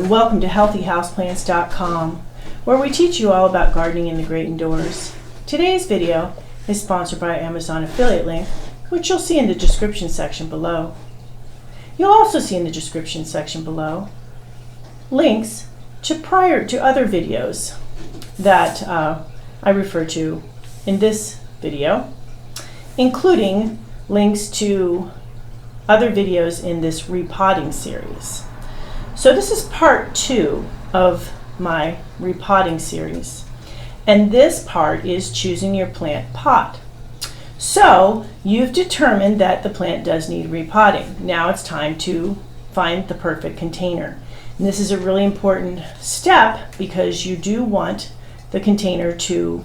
welcome to healthyhouseplants.com, where we teach you all about gardening in the great indoors. Today's video is sponsored by Amazon affiliate link, which you'll see in the description section below. You'll also see in the description section below links to other videos that I refer to in this video, including links to other videos in this repotting series. So this is part 2 of my repotting series, and this part is choosing your plant pot. So you've determined that the plant does need repotting. Now it's time to find the perfect container. And this is a really important step because you do want the container to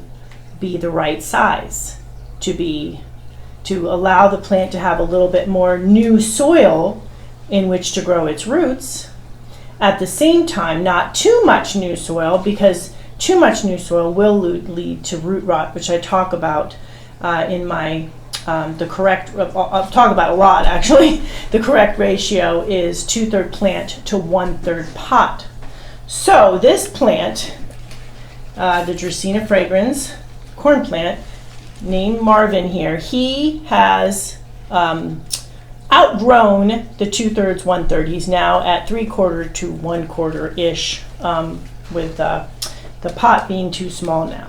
be the right size, to allow the plant to have a little bit more new soil in which to grow its roots. At the same time, not too much new soil, because too much new soil will lead to root rot, which I talk about in my I'll talk about a lot actually. The correct ratio is 2/3 plant to 1/3 pot. So this plant, the Dracaena fragrans corn plant, named Marvin here, he has outgrown the 2/3, 1/3. He's now at 3/4 to 1/4-ish, with the pot being too small now.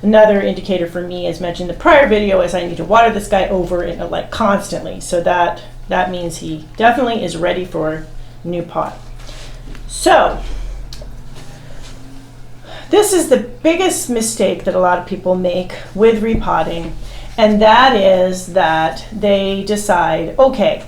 Another indicator for me, as mentioned in the prior video, is I need to water this guy over like constantly. So that means he definitely is ready for a new pot. So this is the biggest mistake that a lot of people make with repotting, and that is that they decide, okay,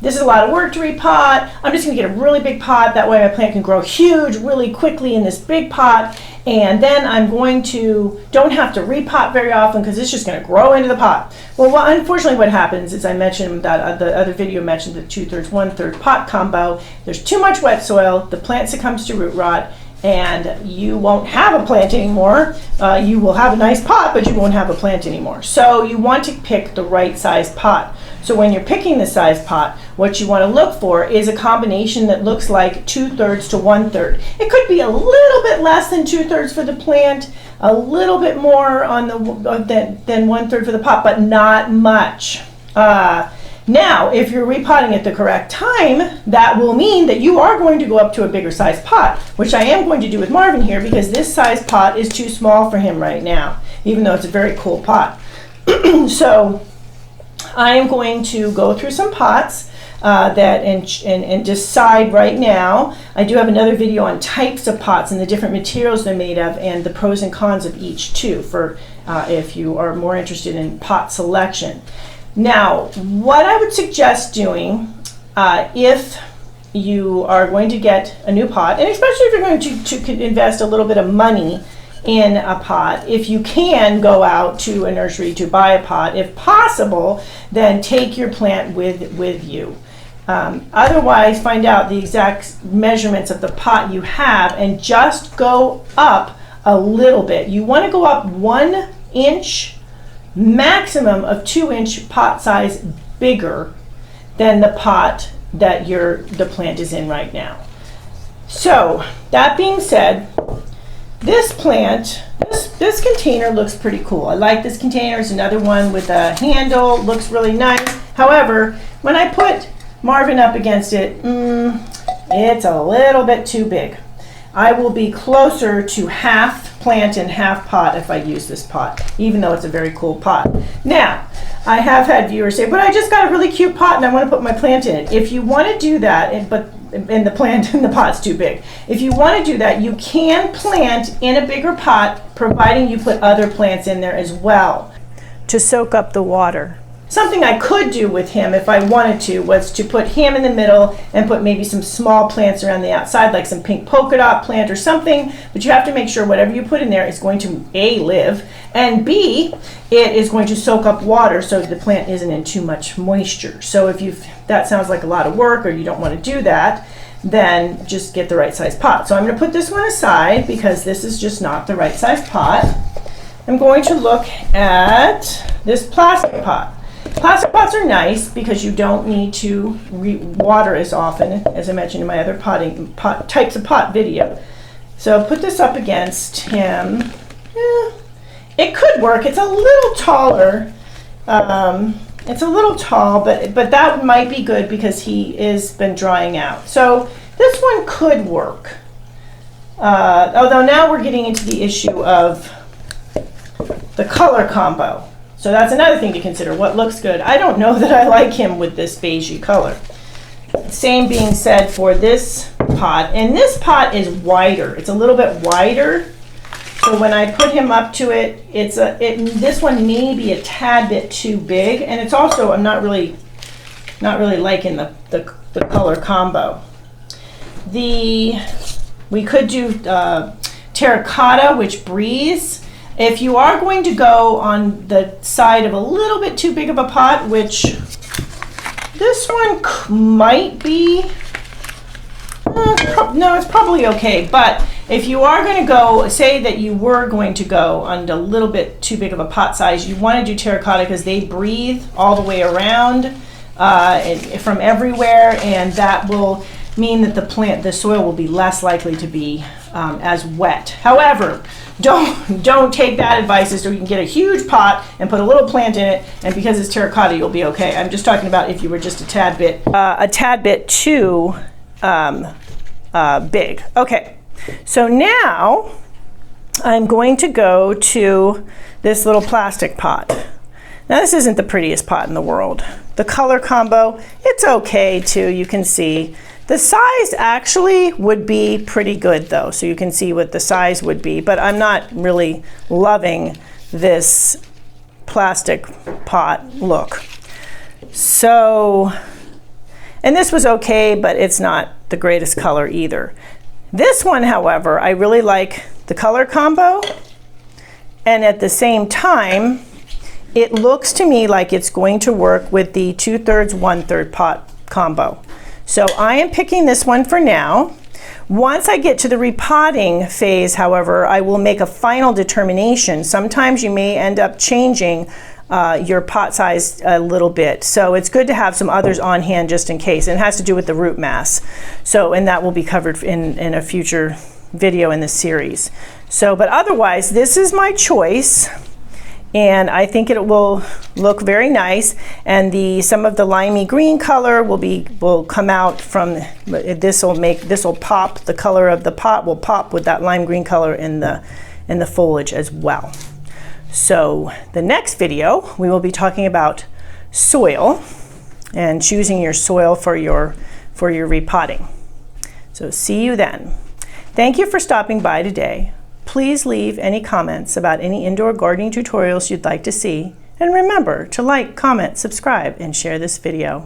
this is a lot of work to repot. I'm just going to get a really big pot. That way my plant can grow huge really quickly in this big pot, and then I'm going to don't have to repot very often because it's just going to grow into the pot. Well, unfortunately what happens is, I mentioned that the other video mentioned the 2/3, 1/3 pot combo. There's too much wet soil, the plant succumbs to root rot, and you won't have a plant anymore. You will have a nice pot, but you won't have a plant anymore. So you want to pick the right size pot. So when you're picking the size pot, what you want to look for is a combination that looks like 2/3 to 1/3. It could be a little bit less than 2/3 for the plant, a little bit more on than 1/3 for the pot, but not much. Now, if you're repotting at the correct time, that will mean that you are going to go up to a bigger size pot, which I am going to do with Marvin here, because this size pot is too small for him right now, even though it's a very cool pot. So I am going to go through some pots and decide right now. I do have another video on types of pots and the different materials they're made of, and the pros and cons of each too, for if you are more interested in pot selection. Now, what I would suggest doing if you are going to get a new pot, and especially if you're going to invest a little bit of money in a pot, if you can go out to a nursery to buy a pot, if possible, then take your plant with you. Otherwise, find out the exact measurements of the pot you have and just go up a little bit. You want to go up 1 inch, maximum of 2-inch pot size bigger than the pot that the plant is in right now. So that being said, this plant, this container looks pretty cool. I like this container. It's another one with a handle, looks really nice. However, when I put Marvin up against it, it's a little bit too big. I will be closer to half plant and half pot if I use this pot, even though it's a very cool pot. Now, I have had viewers say, but I just got a really cute pot and I want to put my plant in it. If you want to do that, and the plant in the pot's too big. If you want to do that, you can plant in a bigger pot, providing you put other plants in there as well to soak up the water. Something I could do with him if I wanted to was to put him in the middle and put maybe some small plants around the outside, like some pink polka dot plant or something, but you have to make sure whatever you put in there is going to A, live, and B, it is going to soak up water so the plant isn't in too much moisture. So if that sounds like a lot of work or you don't want to do that, then just get the right size pot. So I'm going to put this one aside because this is just not the right size pot. I'm going to look at this plastic pot. Plastic pots are nice because you don't need to water as often, as I mentioned in my other types of pot video. So put this up against him. It could work. It's a little taller. It's a little tall, but that might be good because he is been drying out. So this one could work. Although now we're getting into the issue of the color combo. So that's another thing to consider. What looks good? I don't know that I like him with this beigey color. Same being said for this pot. And this pot is wider. It's a little bit wider. So when I put him up to it, this one may be a tad bit too big. And it's also, I'm not really liking the color combo. We could do terracotta, which breathes. If you are going to go on the side of a little bit too big of a pot, which this one might be, no, it's probably okay. But if you are going to go, say that you were going to go on a little bit too big of a pot size, you want to do terracotta because they breathe all the way around from everywhere, and that will mean that the soil will be less likely to be as wet. However, don't take that advice as though you can get a huge pot and put a little plant in it, and because it's terracotta, you'll be okay. I'm just talking about if you were just a tad bit too big. Okay, so now I'm going to go to this little plastic pot. Now this isn't the prettiest pot in the world. The color combo, it's okay too, you can see. The size actually would be pretty good though, so you can see what the size would be, but I'm not really loving this plastic pot look. So, and this was okay, but it's not the greatest color either. This one, however, I really like the color combo, and at the same time, it looks to me like it's going to work with the 2/3, 1/3 pot combo. So I am picking this one for now. Once I get to the repotting phase, however, I will make a final determination. Sometimes you may end up changing your pot size a little bit. So it's good to have some others on hand just in case. And it has to do with the root mass. So, and that will be covered in a future video in this series. So, but otherwise, this is my choice. And I think it will look very nice, and some of the limey green color will come out from this. Will pop. The color of the pot will pop with that lime green color in the foliage as well. So the next video we will be talking about soil and choosing your soil for your repotting. So see you then. Thank you for stopping by today. Please leave any comments about any indoor gardening tutorials you'd like to see. And remember to like, comment, subscribe, and share this video.